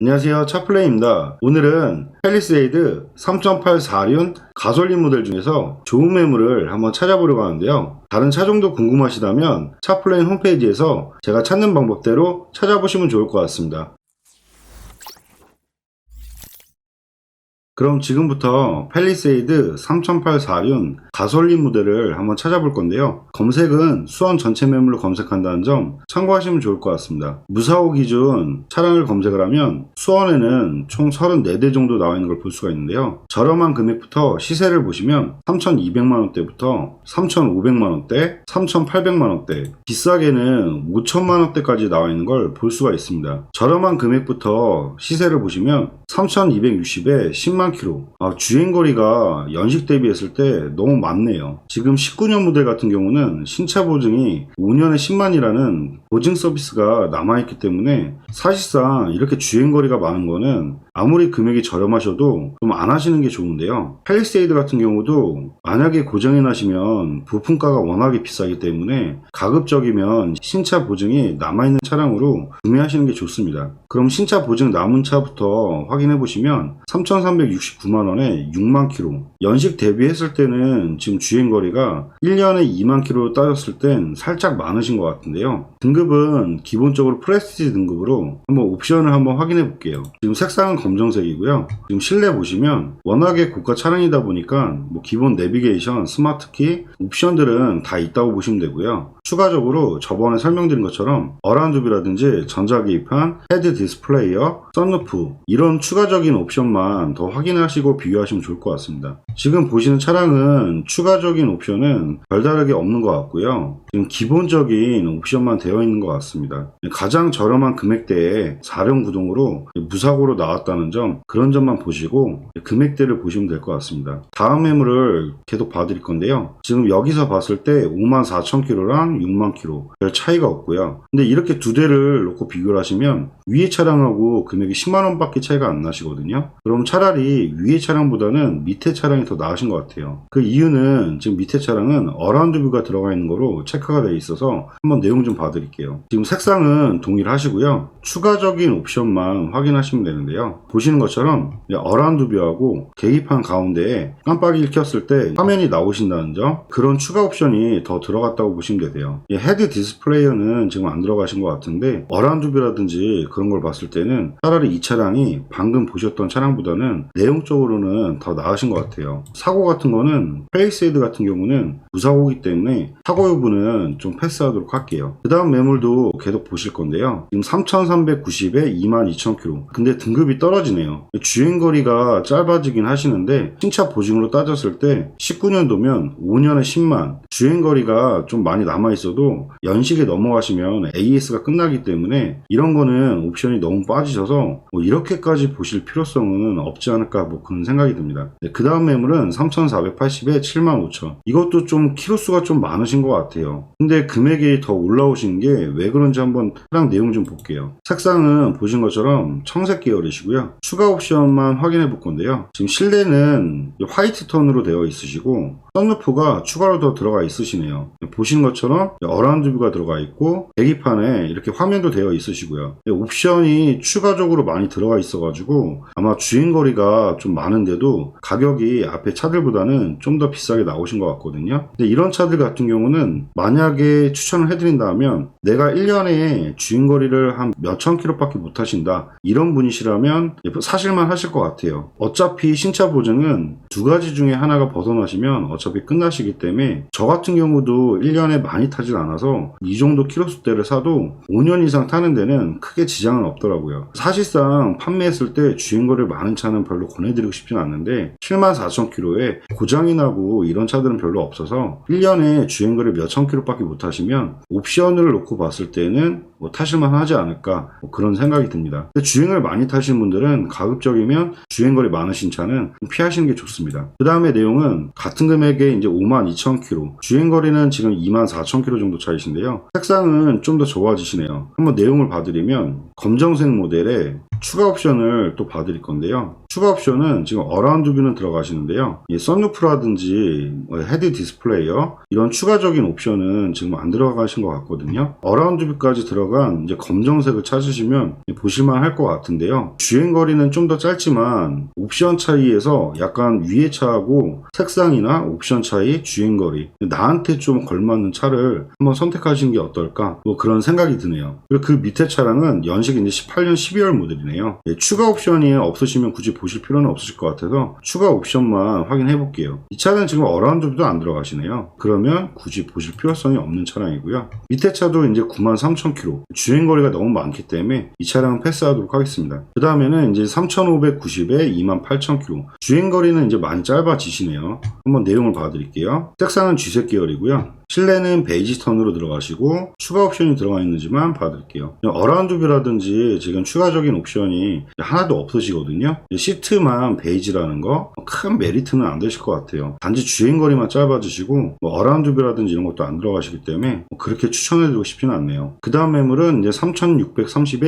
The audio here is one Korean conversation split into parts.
안녕하세요, 차플레이입니다. 오늘은 팰리세이드 3.8 4륜 가솔린 모델 중에서 좋은 매물을 한번 찾아보려고 하는데요. 다른 차종도 궁금하시다면 차플레이 홈페이지에서 제가 찾는 방법대로 찾아보시면 좋을 것 같습니다. 그럼 지금부터 팰리세이드 3.8 4륜 가솔린 모델을 한번 찾아볼 건데요. 검색은 수원 전체 매물로 검색한다는 점 참고하시면 좋을 것 같습니다. 무사고 기준 차량을 검색을 하면 수원에는 총 34대 정도 나와 있는 걸 볼 수가 있는데요. 저렴한 금액부터 시세를 보시면 3,200만원대부터 3,500만원대, 3,800만원대, 비싸게는 5천만원대까지 나와 있는 걸 볼 수가 있습니다. 저렴한 금액부터 시세를 보시면 3,260에 10만 킬로. 주행거리가 연식 대비했을 때 너무 많네요. 지금 19년 모델 같은 경우는 신차 보증이 5년에 10만이라는 보증 서비스가 남아있기 때문에 사실상 이렇게 주행거리가 많은 거는 아무리 금액이 저렴하셔도 좀 안 하시는 게 좋은데요. 팰리세이드 같은 경우도 만약에 고장이 나시면 부품가가 워낙에 비싸기 때문에 가급적이면 신차 보증이 남아있는 차량으로 구매하시는 게 좋습니다. 그럼 신차 보증 남은 차부터 확인해 보시면 3,369만원에 6만 킬로. 연식 대비했을 때는 지금 주행거리가 1년에 2만 킬로 따졌을 땐 살짝 많으신 것 같은데요. 등급은 기본적으로 프레스티지 등급으로 한번 옵션을 한번 확인해 볼게요. 지금 색상은 검정색이고요. 지금 실내 보시면 워낙에 고가 차량이다 보니까 기본 내비게이션, 스마트키, 옵션들은 다 있다고 보시면 되고요. 추가적으로 저번에 설명드린 것처럼 어라운드뷰라든지 전자기판, 헤드 디스플레이어, 썬루프 이런 추가적인 옵션만 더 확인하시고 비교하시면 좋을 것 같습니다. 지금 보시는 차량은 추가적인 옵션은 별다르게 없는 것 같고요. 지금 기본적인 옵션만 되어 있는 것 같습니다. 가장 저렴한 금액대에 4륜 구동으로 무사고로 나왔다는 점, 그런 점만 보시고 금액대를 보시면 될 것 같습니다. 다음 매물을 계속 봐드릴 건데요. 지금 여기서 봤을 때 54,000km랑 6만 km 별 차이가 없고요. 근데 이렇게 두 대를 놓고 비교를 하시면 위에 차량하고 금액이 10만원 밖에 차이가 안 나시거든요. 그럼 차라리 위에 차량보다는 밑에 차량이 더 나으신 것 같아요. 그 이유는 지금 밑에 차량은 어라운드 뷰가 들어가 있는 거로 체크가 되어 있어서 한번 내용 좀 봐드릴게요. 지금 색상은 동일하시고요. 추가적인 옵션만 확인하시면 되는데요. 보시는 것처럼 어라운드 뷰하고 계기판 가운데에 깜빡이를 켰을 때 화면이 나오신다는 점, 그런 추가 옵션이 더 들어갔다고 보시면 되세요. 헤드 디스플레이어는 지금 안 들어가신 것 같은데 어라운드 뷰라든지 그런 걸 봤을 때는 차라리 이 차량이 방금 보셨던 차량보다는 내용적으로는 더 나으신 것 같아요. 사고 같은 거는 팰리세이드 같은 경우는 무사고이기 때문에 사고 여부는 좀 패스하도록 할게요. 그 다음 매물도 계속 보실 건데요. 지금 3,390에 22,000km. 근데 등급이 떨어지네요. 주행거리가 짧아지긴 하시는데 신차 보증으로 따졌을 때 19년도면 5년에 10만. 주행거리가 좀 많이 남아있어도 연식에 넘어가시면 AS가 끝나기 때문에 이런 거는 옵션이 너무 빠지셔서 이렇게까지 보실 필요성은 없지 않을까 그런 생각이 듭니다. 그 다음 매물은 3,480에 75,000. 이것도 좀 키로수가 좀 많으신 것 같아요. 근데 금액이 더 올라오신 게 왜 그런지 한번 차량 내용 좀 볼게요. 색상은 보신 것처럼 청색 계열이시고요. 추가 옵션만 확인해 볼 건데요. 지금 실내는 화이트 톤으로 되어 있으시고 썬루프가 추가로 더 들어가 있으시네요. 보시는 것처럼 어라운드 뷰가 들어가 있고 계기판에 이렇게 화면도 되어 있으시고요. 옵션이 추가적으로 많이 들어가 있어가지고 아마 주행거리가 좀 많은데도 가격이 앞에 차들보다는 좀 더 비싸게 나오신 것 같거든요. 근데 이런 차들 같은 경우는 만약에 추천을 해드린다면 내가 1년에 주행거리를 한 몇천 킬로밖에 못 하신다, 이런 분이시라면 사실만 하실 것 같아요. 어차피 신차 보증은 두 가지 중에 하나가 벗어나시면 어차피 끝나시기 때문에 저 같은 경우도 1년에 많이 타질 않아서 이 정도 키로수대를 사도 5년 이상 타는 데는 크게 지장은 없더라고요. 사실상 판매했을 때 주행거리 많은 차는 별로 권해드리고 싶진 않는데 74,000km에 고장이 나고 이런 차들은 별로 없어서 1년에 주행거리 몇천 킬로밖에 못 타시면 옵션을 놓고 봤을 때는 타실만 하지 않을까 그런 생각이 듭니다. 근데 주행을 많이 타시는 분들은 가급적이면 주행거리 많으신 차는 피하시는 게 좋습니다. 그 다음에 내용은 같은 금액에 이제 52,000km, 주행거리는 지금 24,000km 정도 차이신데요. 색상은 좀 더 좋아지시네요. 한번 내용을 봐드리면 검정색 모델에 추가 옵션을 또 봐드릴 건데요. 추가 옵션은 지금 어라운드 뷰는 들어가시는데요. 이 썬루프라든지 헤드 디스플레이어 이런 추가적인 옵션은 지금 안 들어가신 것 같거든요. 어라운드 뷰까지 들어간 이제 검정색을 찾으시면 보실만 할 것 같은데요. 주행거리는 좀 더 짧지만 옵션 차이에서 약간 위의 차하고 색상이나 옵션 차이, 주행거리 나한테 좀 걸맞는 차를 한번 선택하시는 게 어떨까 뭐 그런 생각이 드네요. 그리고 그 밑에 차량은 연식이 이제 18년 12월 모델이네요. 추가 옵션이 없으시면 굳이 보실 필요는 없으실 것 같아서 추가 옵션만 확인해 볼게요. 이 차는 지금 어라운드 뷰도 안 들어가시네요. 그러면 굳이 보실 필요성이 없는 차량이고요. 밑에 차도 이제 93,000km 주행거리가 너무 많기 때문에 이 차량은 패스하도록 하겠습니다. 그 다음에는 이제 3,590에 28,000km 주행거리는 이제 많이 짧아지시네요. 한번 내용을 봐드릴게요. 색상은 쥐색 계열이고요. 실내는 베이지 톤으로 들어가시고 추가 옵션이 들어가 있는지만 봐드릴게요. 어라운드 뷰라든지 지금 추가적인 옵션이 하나도 없으시거든요. 시트만 베이지라는 거 큰 메리트는 안 되실 것 같아요. 단지 주행거리만 짧아지시고 어라운드 뷰라든지 이런 것도 안 들어가시기 때문에 그렇게 추천해드리고 싶지는 않네요. 그 다음 매물은 이제 3,630에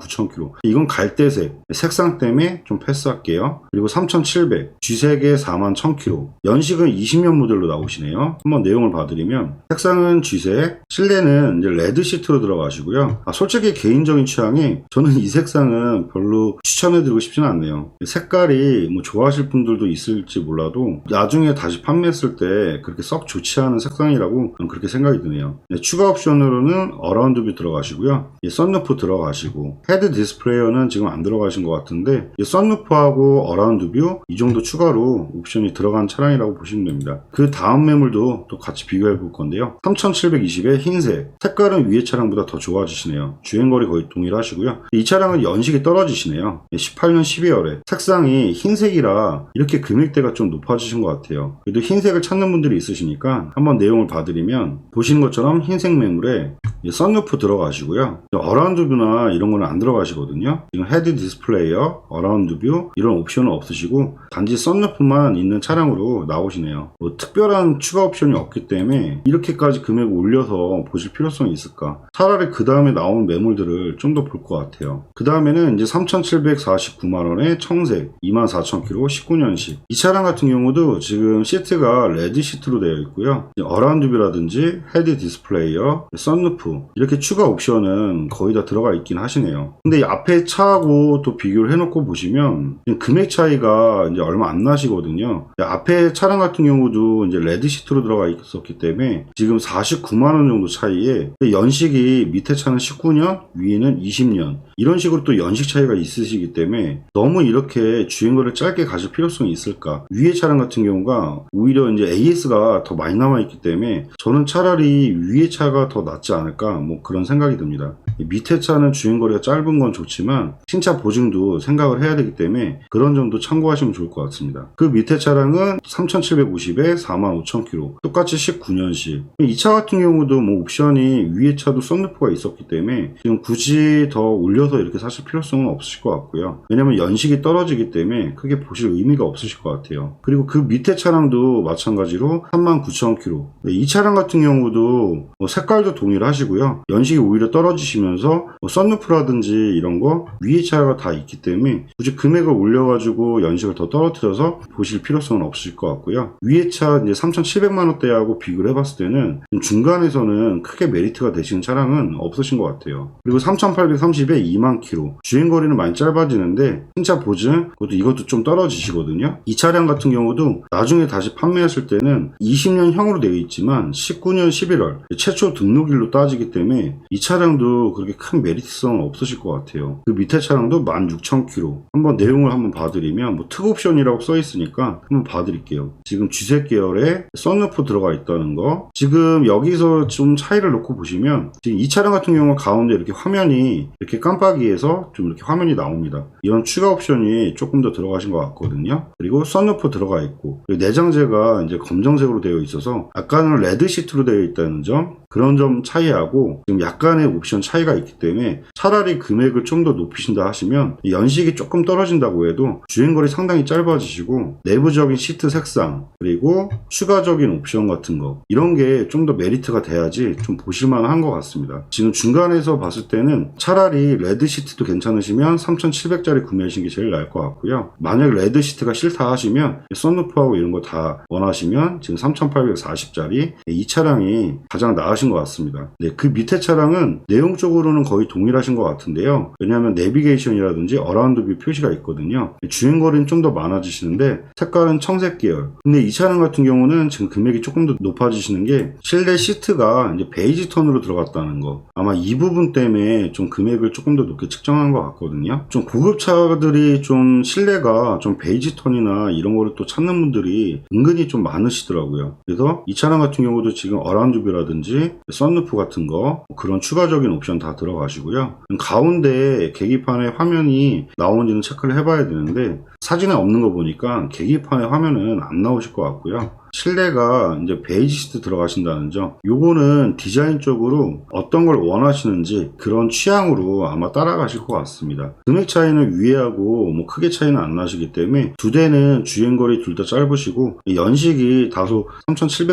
29,000km 이건 갈대색 색상 때문에 좀 패스할게요. 그리고 3,700 쥐색에 41,000km 연식은 20년 모델로 나오시네요. 한번 내용을 봐드리면 색상은 쥐색, 실내는 이제 레드 시트로 들어가시고요. 솔직히 개인적인 취향이 저는 이 색상은 별로 추천해드리고 싶지는 않네요. 색깔이 뭐 좋아하실 분들도 있을지 몰라도 나중에 다시 판매했을 때 그렇게 썩 좋지 않은 색상이라고 저는 그렇게 생각이 드네요. 추가 옵션으로는 어라운드 뷰 들어가시고요. 썬루프 들어가시고 헤드 디스플레이어는 지금 안 들어가신 것 같은데 썬루프하고 어라운드 뷰 이 정도 추가로 옵션이 들어간 차량이라고 보시면 됩니다. 그 다음 매물도 또 같이 비교해 볼 건데요. 3,720에 흰색 색깔은 위에 차량보다 더 좋아지시네요. 주행거리 거의 동일하시고요. 이 차량은 연식이 떨어지시네요. 18년 12월에 색상이 흰색이라 이렇게 금액대가 좀 높아지신 것 같아요. 그래도 흰색을 찾는 분들이 있으시니까 한번 내용을 봐드리면 보시는 것처럼 흰색 매물에 썬루프 들어가시고요. 어라운드 뷰나 이런 거는 안 들어가시거든요. 지금 헤드 디스플레이어, 어라운드 뷰 이런 옵션은 없으시고 단지 썬루프만 있는 차량으로 나오시네요. 뭐 특별한 추가 옵션이 없기 때문에 이렇게까지 금액을 올려서 보실 필요성이 있을까? 차라리 그 다음에 나온 매물들을 좀 더 볼 것 같아요. 그 다음에는 이제 3,749만원에 청색 24,000km 19년식 이 차량 같은 경우도 지금 시트가 레드 시트로 되어 있고요. 어라운드 뷰라든지 헤드 디스플레이어, 썬루프 이렇게 추가 옵션은 거의 다 들어가 있긴 하시네요. 근데 이 앞에 차하고 또 비교를 해놓고 보시면 금액 차이가 이제 얼마 안 나시거든요. 앞에 차량 같은 경우도 이제 레드 시트로 들어가 있었기 때문에 지금 49만원 정도 차이에 연식이 밑에 차는 19년, 위에는 20년 이런 식으로 또 연식 차이가 있으시기 때문에 너무 이렇게 주행거리를 짧게 가실 필요성이 있을까? 위에 차량 같은 경우가 오히려 이제 AS가 더 많이 남아있기 때문에 저는 차라리 위에 차가 더 낫지 않을까 뭐 그런 생각이 듭니다. 밑에 차는 주행거리가 짧은 건 좋지만 신차 보증도 생각을 해야 되기 때문에 그런 점도 참고하시면 좋을 것 같습니다. 그 밑에 차량은 3,750에 45,000km 똑같이 19년식 이 차 같은 경우도 뭐 옵션이 위에 차도 썬루프가 있었기 때문에 지금 굳이 더 올려서 이렇게 사실 필요성은 없으실 것 같고요. 왜냐면 연식이 떨어지기 때문에 크게 보실 의미가 없으실 것 같아요. 그리고 그 밑에 차량도 마찬가지로 39,000km 이 차량 같은 경우도 뭐 색깔도 동일하시고요. 연식이 오히려 떨어지시면서 뭐 썬루프라든지 이런 거 위에 차가 다 있기 때문에 굳이 금액을 올려가지고 연식을 더 떨어뜨려서 보실 필요성은 없으실 것 같고요. 위에 차 이제 3,700만원대하고 비교를 해봤을 때는 중간에서는 크게 메리트가 되시는 차량은 없으신 것 같아요. 그리고 3,830에 2만 km 주행거리는 많이 짧아지는데 신차 보증 이것도 좀 떨어지시거든요. 이 차량 같은 경우도 나중에 다시 판매하실 때는 20년형으로 되어 있지만 19년 11월 최초 등록일로 따지기 때문에 이 차량도 그렇게 큰 메리트성은 없으실 것 같아요. 그 밑에 차량도 16,000km 한번 내용을 한번 봐드리면 뭐 특 옵션이라고 써 있으니까 한번 봐드릴게요. 지금 쥐색 계열에 썬루프 들어가 있다는 거 지금 여기서 좀 차이를 놓고 보시면 지금 이 차량 같은 경우는 가운데 이렇게 화면이 이렇게 깜빡이에서 좀 이렇게 화면이 나옵니다. 이런 추가 옵션이 조금 더 들어가신 것 같거든요. 그리고 썬루프 들어가 있고 내장재가 이제 검정색으로 되어 있어서 아까는 레드 시트로 되어 있다는 점 그런 점 차이하고 지금 약간의 옵션 차이가 있기 때문에 차라리 금액을 좀 더 높이신다 하시면 연식이 조금 떨어진다고 해도 주행거리 상당히 짧아지시고 내부적인 시트 색상 그리고 추가적인 옵션 같은 거 이런 게 좀 더 메리트가 돼야지 좀 보실만한 것 같습니다. 지금 중간에서 봤을 때는 차라리 레드 시트도 괜찮으시면 3,700짜리 구매하시는 게 제일 나을 것 같고요. 만약 레드 시트가 싫다 하시면 썬루프하고 이런 거 다 원하시면 지금 3,840짜리 이 차량이 가장 나으신 것 같습니다. 네, 그 밑에 차량은 내용적으로는 거의 동일하신 것 같은데요. 왜냐하면 내비게이션이라든지 어라운드 뷰 표시가 있거든요. 주행거리는 좀 더 많아지시는데 색깔은 청색 계열. 근데 이 차량 같은 경우는 지금 금액이 조금 더 높아지시는 게 실내 시트가 이제 베이지 톤으로 들어갔다는 거. 아마 이 부분 때문에 좀 금액을 조금 더 높게 측정한 것 같거든요. 좀 고급차들이 좀 실내가 좀 베이지 톤이나 이런 거를 또 찾는 분들이 은근히 좀 많으시더라고요. 그래서 이 차량 같은 경우도 지금 어라운드 뷰라든지 썬루프 같은 거 그런 추가적인 옵션 다 들어가시고요. 가운데 계기판에 화면이 나오는지는 체크를 해봐야 되는데 사진에 없는 거 보니까 계기판에 화면은 안 나오실 것 같고요. 실내가 이제 베이지 시트 들어가신다는 점 요거는 디자인적으로 어떤 걸 원하시는지 그런 취향으로 아마 따라가실 것 같습니다. 금액 차이는 위에하고 뭐 크게 차이는 안 나시기 때문에 두 대는 주행거리 둘 다 짧으시고 연식이 다소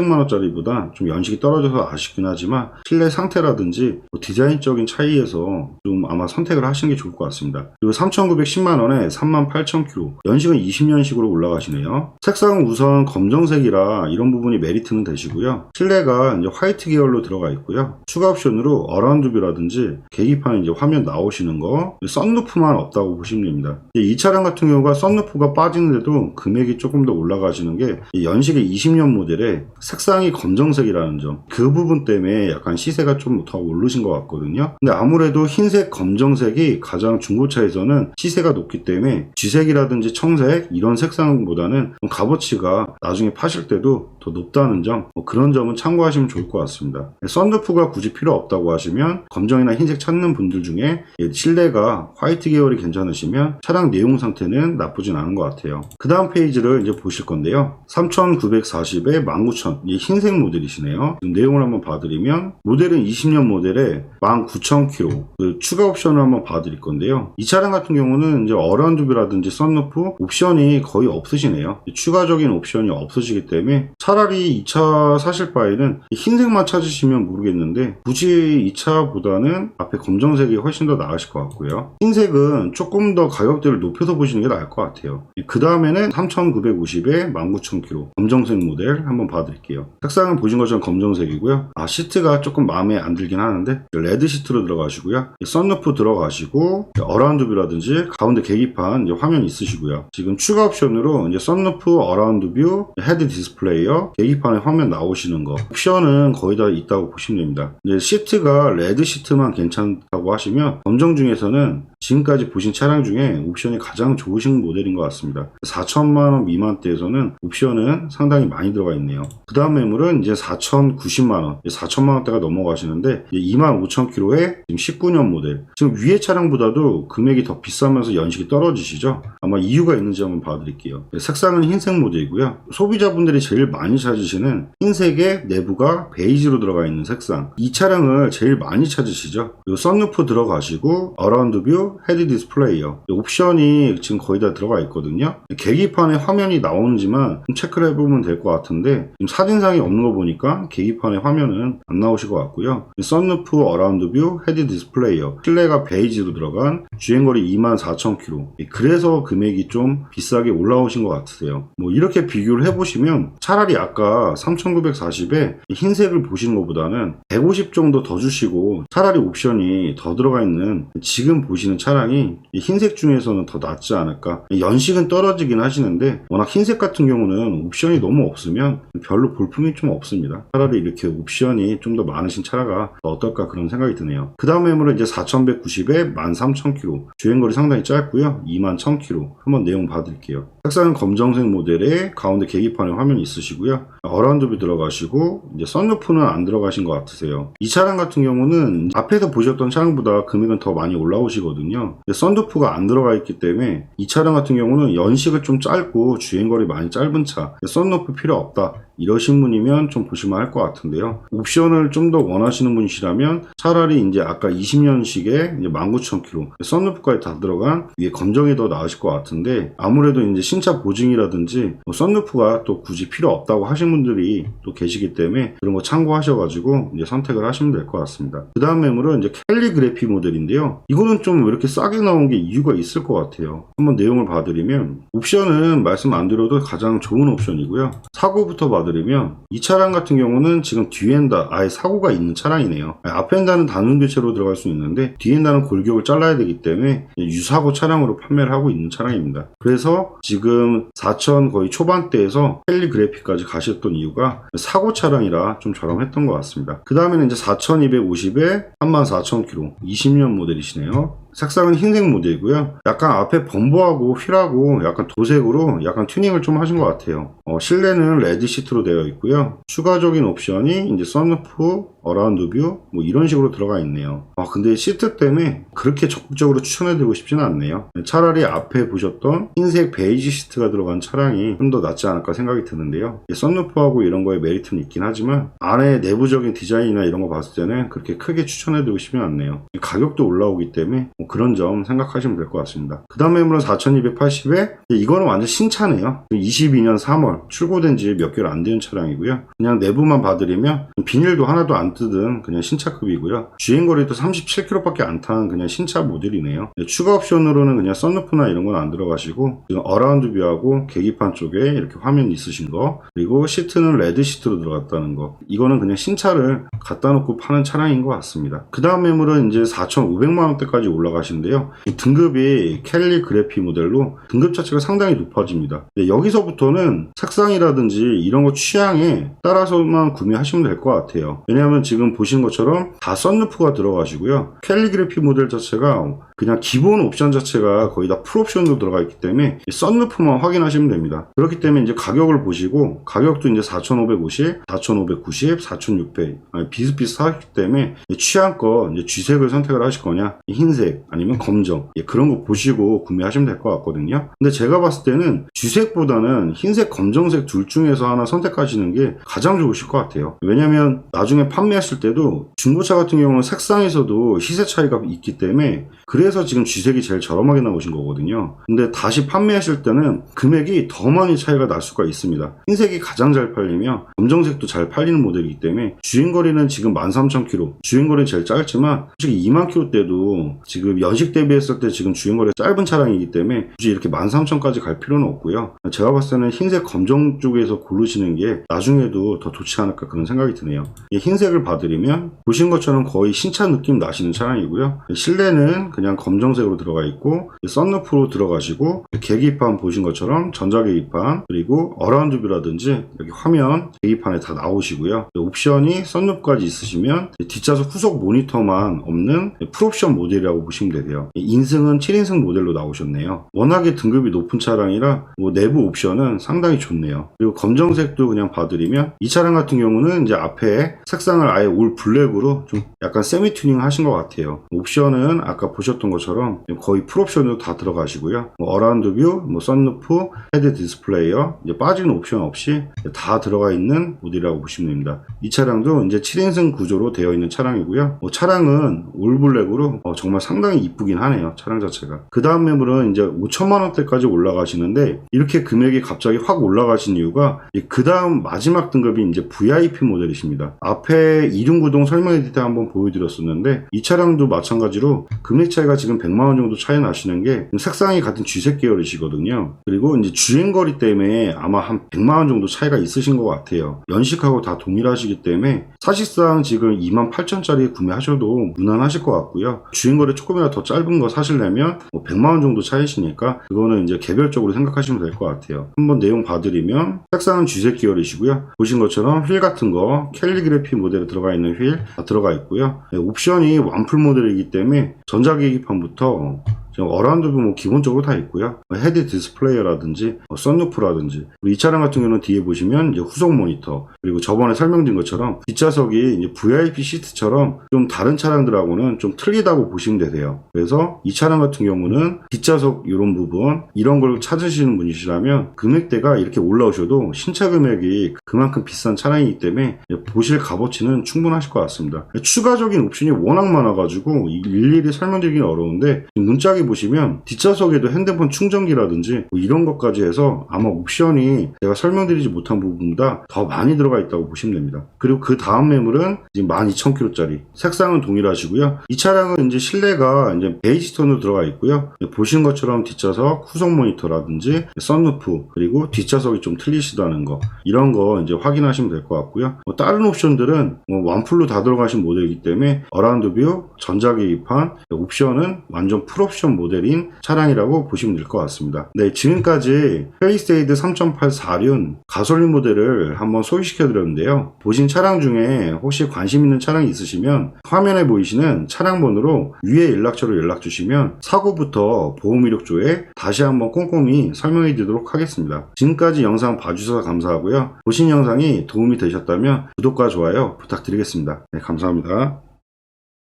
3,700만원짜리보다 좀 연식이 떨어져서 아쉽긴 하지만 실내 상태라든지 뭐 디자인적인 차이에서 좀 아마 선택을 하시는 게 좋을 것 같습니다. 그리고 3,910만원에 38,000km 연식은 20년식으로 올라가시네요. 색상은 우선 검정색이라 이런 부분이 메리트는 되시고요. 실내가 이제 화이트 계열로 들어가 있고요. 추가 옵션으로 어라운드 뷰라든지 계기판에 이제 화면 나오시는 거 썬루프만 없다고 보시면 됩니다. 이 차량 같은 경우가 썬루프가 빠지는데도 금액이 조금 더 올라가시는 게 연식의 20년 모델에 색상이 검정색이라는 점 그 부분 때문에 약간 시세가 좀 더 오르신 것 같거든요. 근데 아무래도 흰색 검정색이 가장 중고차에서는 시세가 높기 때문에 쥐색이라든지 청색 이런 색상보다는 값어치가 나중에 파실 때도 더 높다는 점 그런 점은 참고하시면 좋을 것 같습니다. 썬루프가 굳이 필요 없다고 하시면 검정이나 흰색 찾는 분들 중에 실내가 화이트 계열이 괜찮으시면 차량 내용 상태는 나쁘진 않은 것 같아요. 그 다음 페이지를 이제 보실 건데요. 3,940에 19,000 이 흰색 모델이시네요. 내용을 한번 봐드리면 모델은 20년 모델에 19,000km 그 추가 옵션을 한번 봐드릴 건데요. 이 차량 같은 경우는 이제 어라운드 뷰라든지 썬루프 옵션이 거의 없으시네요. 추가적인 옵션이 없으시기 때문에 차라리 이 차 사실 바에는 흰색만 찾으시면 모르겠는데 굳이 이 차보다는 앞에 검정색이 훨씬 더 나으실 것 같고요. 흰색은 조금 더 가격대를 높여서 보시는 게 나을 것 같아요. 그 다음에는 3,950에 19,000km 검정색 모델 한번 봐드릴게요. 색상은 보신 것처럼 검정색이고요. 시트가 조금 마음에 안 들긴 하는데 레드 시트로 들어가시고요. 썬루프 들어가시고 어라운드 뷰라든지 가운데 계기판 화면 있으시고요. 지금 추가 옵션으로 이제 썬루프, 어라운드 뷰, 헤드 디스플레이어, 계기판에 화면 나오시는 거 옵션은 거의 다 있다고 보시면 됩니다. 이제 시트가 레드 시트만 괜찮다고 하시면 검정 중에서는 지금까지 보신 차량 중에 옵션이 가장 좋으신 모델인 것 같습니다. 4천만원 미만대에서는 옵션은 상당히 많이 들어가 있네요. 그 다음 매물은 이제 4,090만원 4천만원대가 넘어가시는데 25,000km에 지금 19년 모델 지금 위에 차량보다도 금액이 더 비싸면서 연식이 떨어지시죠? 아마 이유가 있는지 한번 봐드릴게요. 색상은 흰색 모델이고요. 소비자분들이 제일 많이 찾으시는 흰색의 내부가 베이지로 들어가 있는 색상 이 차량을 제일 많이 찾으시죠? 그리고 썬루프 들어가시고 어라운드 뷰, 헤드 디스플레이어 옵션이 지금 거의 다 들어가 있거든요. 계기판에 화면이 나오는지만 체크를 해보면 될 것 같은데 지금 사진상에 없는 거 보니까 계기판에 화면은 안 나오실 것 같고요. 썬루프, 어라운드 뷰, 헤드 디스플레이어 실내가 베이지로 들어간 주행거리 24,000km 그래서 금액이 좀 비싸게 올라오신 것 같으세요. 뭐 이렇게 비교를 해보시면 차라리 아까 3,940에 흰색을 보시는 것보다는 150 정도 더 주시고 차라리 옵션이 더 들어가 있는 지금 보시는 차량이 흰색 중에서는 더 낫지 않을까. 연식은 떨어지긴 하시는데 워낙 흰색 같은 경우는 옵션이 너무 없으면 별로 볼품이 좀 없습니다. 차라리 이렇게 옵션이 좀 더 많으신 차가 어떨까 그런 생각이 드네요. 그 다음 매물은 이제 4,190에 13,000km 주행거리 상당히 짧고요. 21,000km 한번 내용 봐드릴게요. 색상은 검정색 모델에 가운데 계기판에 화면이 있으시고요. 어라운드 뷰 들어가시고 이제 썬루프는 안 들어가신 것 같으세요. 이 차량 같은 경우는 앞에서 보셨던 차량보다 금액은 더 많이 올라오시거든요. 썬루프가 안 들어가 있기 때문에 이 차량 같은 경우는 연식을 좀 짧고 주행거리 많이 짧은 차 썬루프 필요 없다 이러신 분이면 좀 보시면 할 것 같은데요. 옵션을 좀 더 원하시는 분이시라면 차라리 이제 아까 20년식에 19,000km 썬루프까지 다 들어간 위에 검정이 더 나으실 것 같은데, 아무래도 이제 신차 보증이라든지 썬루프가 또 굳이 필요 없다고 하신 분들이 또 계시기 때문에 그런 거 참고하셔가지고 이제 선택을 하시면 될 것 같습니다. 그 다음 매물은 이제 캘리그래피 모델인데요. 이거는 좀 이렇게 싸게 나온 게 이유가 있을 것 같아요. 한번 내용을 봐드리면, 옵션은 말씀 안 드려도 가장 좋은 옵션이고요. 사고부터 봐드리면, 이 차량 같은 경우는 지금 뒤엔다 아예 사고가 있는 차량이네요. 앞엔다는 단순 교체로 들어갈 수 있는데 뒤엔다는 골격을 잘라야 되기 때문에 유사고 차량으로 판매를 하고 있는 차량입니다. 그래서 지금 4천 거의 초반대에서 캘리그래피까지 가셨던 이유가 사고 차량이라 좀 저렴했던 것 같습니다. 그 다음에는 이제 4250에 34,000km 20년 모델이시네요. 색상은 흰색 모델이고요. 약간 앞에 범버하고 휠하고 약간 도색으로 약간 튜닝을 좀 하신 것 같아요. 실내는 레드 시트로 되어 있고요. 추가적인 옵션이 이제 썬루프, 어라운드 뷰 뭐 이런 식으로 들어가 있네요. 근데 시트 때문에 그렇게 적극적으로 추천해드리고 싶지는 않네요. 차라리 앞에 보셨던 흰색 베이지 시트가 들어간 차량이 좀 더 낫지 않을까 생각이 드는데요. 썬루프하고 이런 거에 메리트는 있긴 하지만 안에 내부적인 디자인이나 이런 거 봤을 때는 그렇게 크게 추천해드리고 싶지는 않네요. 가격도 올라오기 때문에 그런 점 생각하시면 될 것 같습니다. 그 다음 매물은 4280에 이거는 완전 신차네요. 22년 3월 출고된 지 몇 개월 안 되는 차량이고요. 그냥 내부만 봐드리면 비닐도 하나도 안 뜯은 그냥 신차급이고요. 주행거리도 37km밖에 안 탄 그냥 신차 모델이네요. 추가 옵션으로는 그냥 썬루프나 이런 건 안 들어가시고 지금 어라운드 뷰하고 계기판 쪽에 이렇게 화면 있으신 거, 그리고 시트는 레드 시트로 들어갔다는 거, 이거는 그냥 신차를 갖다 놓고 파는 차량인 것 같습니다. 그 다음 매물은 이제 4,500만원대까지 올라가시는데요. 이 등급이 캘리그래피 모델로 등급 자체가 상당히 높아집니다. 여기서부터는 색상이라든지 이런 거 취향에 따라서만 구매하시면 될 것 같아요. 왜냐하면 지금 보신 것처럼 다 썬루프가 들어가시고요. 캘리그래피 모델 자체가 그냥 기본 옵션 자체가 거의 다 풀옵션으로 들어가 있기 때문에 썬루프만 확인하시면 됩니다. 그렇기 때문에 이제 가격을 보시고, 가격도 이제 4,550, 4,590, 4,600 비슷비슷하기 때문에 취향껏 이제 쥐색을 선택을 하실 거냐, 흰색 아니면 검정, 그런 거 보시고 구매하시면 될 것 같거든요. 근데 제가 봤을 때는 쥐색보다는 흰색, 검정색 둘 중에서 하나 선택하시는 게 가장 좋으실 것 같아요. 왜냐면 나중에 판매하실 때도 중고차 같은 경우는 색상에서도 시세 차이가 있기 때문에 그래서 지금 쥐색이 제일 저렴하게 나오신 거거든요. 근데 다시 판매하실 때는 금액이 더 많이 차이가 날 수가 있습니다. 흰색이 가장 잘 팔리며 검정색도 잘 팔리는 모델이기 때문에 주행거리는 지금 13,000km, 주행거리는 제일 짧지만 솔직히 20,000km대도 지금 연식 대비했을 때 지금 주행거리가 짧은 차량이기 때문에 굳이 이렇게 13,000까지 갈 필요는 없고요. 제가 봤을 때는 흰색, 검정 쪽에서 고르시는 게 나중에도 더 좋지 않을까 그런 생각이 드네요. 흰색을 봐드리면 보신 것처럼 거의 신차 느낌 나시는 차량이고요. 실내는 그냥 검정색으로 들어가 있고 썬루프로 들어가시고, 계기판 보신 것처럼 전자계기판, 그리고 어라운드 뷰라든지 여기 화면 계기판에 다 나오시고요. 옵션이 썬루프까지 있으시면 뒷좌석 후속 모니터만 없는 풀옵션 모델이라고 보시면 되세요. 인승은 7인승 모델로 나오셨네요. 워낙에 등급이 높은 차량이라 내부 옵션은 상당히 좋네요. 그리고 검정색도 그냥 봐드리면 이 차량 같은 경우는 이제 앞에 색상을 아예 올 블랙으로 좀 약간 세미 튜닝 하신 것 같아요. 옵션은 아까 보셨던 것처럼 거의 풀옵션으로 다 들어가시고요. 어라운드 뷰, 썬루프, 헤드 디스플레이어, 이제 빠지는 옵션 없이 다 들어가 있는 모델이라고 보시면 됩니다. 이 차량도 이제 7인승 구조로 되어 있는 차량이고요. 차량은 올 블랙으로 정말 상당히 이쁘긴 하네요. 차량 자체가. 그 다음 매물은 이제 5천만원대까지 올라가시는데, 이렇게 금액이 갑자기 확 올라가신 이유가 그 다음 마지막 등급이 이제 VIP 모델이십니다. 앞에 이륜구동 설명해 때 한번 보여드렸었는데, 이 차량도 마찬가지로 금액 차이가 지금 100만원 정도 차이 나시는 게 색상이 같은 쥐색 계열이시거든요. 그리고 이제 주행거리 때문에 아마 한 100만원 정도 차이가 있으신 것 같아요. 연식하고 다 동일하시기 때문에 사실상 지금 28,000짜리 구매하셔도 무난하실 것 같고요. 주행거리 조금이라도 더 짧은 거 사시려면 100만원 정도 차이시니까 그거는 이제 개별적으로 생각하시면 될 것 같아요. 한번 내용 봐드리면 색상은 쥐색 계열이시고요. 보신 것처럼 휠 같은 거 캘리그래피 모델에 들어가 있는 휠 다 들어가 있고요. 옵션이 완풀 모델이기 때문에 전자계기판부터 지금 어라운드 뷰 기본적으로 다 있고요. 헤드 디스플레이어라든지 썬루프라든지, 이 차량 같은 경우는 뒤에 보시면 이제 후속 모니터, 그리고 저번에 설명드린 것처럼 뒷좌석이 이제 VIP 시트처럼 좀 다른 차량들하고는 좀 틀리다고 보시면 되세요. 그래서 이 차량 같은 경우는 뒷좌석 이런 부분, 이런 걸 찾으시는 분이시라면 금액대가 이렇게 올라오셔도 신차 금액이 그만큼 비싼 차량이기 때문에 보실 값어치는 충분하실 것 같습니다. 추가적인 옵션이 워낙 많아가지고 일일이 설명드리긴 어려운데, 문짝에 보시면 뒷좌석에도 핸드폰 충전기라든지 이런 것까지 해서 아마 옵션이 제가 설명드리지 못한 부분보다 더 많이 들어가 있다고 보시면 됩니다. 그리고 그 다음 매물은 이제 12,000km짜리, 색상은 동일하시고요. 이 차량은 이제 실내가 이제 베이지 톤으로 들어가 있고요. 보신 것처럼 뒷좌석 후속 모니터라든지 썬루프, 그리고 뒷좌석이 좀 틀리시다는 거, 이런 거 이제 확인하시면 될 것 같고요. 다른 옵션들은 완풀로 다 들어가신 모델이기 때문에 어라운드 뷰, 전자계기판, 옵션은 완전 풀옵션 모델인 차량이라고 보시면 될 것 같습니다. 네, 지금까지 펠리세이드 3.8 가솔린 모델을 한번 소개시켜 드렸는데요. 보신 차량 중에 혹시 관심 있는 차량이 있으시면 화면에 보이시는 차량 번호로 위에 연락처로 연락 주시면 사고부터 보험 이력조에 다시 한번 꼼꼼히 설명해 드리도록 하겠습니다. 지금까지 영상 봐주셔서 감사하고요. 보신 영상이 도움이 되셨다면 구독과 좋아요 부탁드리겠습니다. 네, 감사합니다.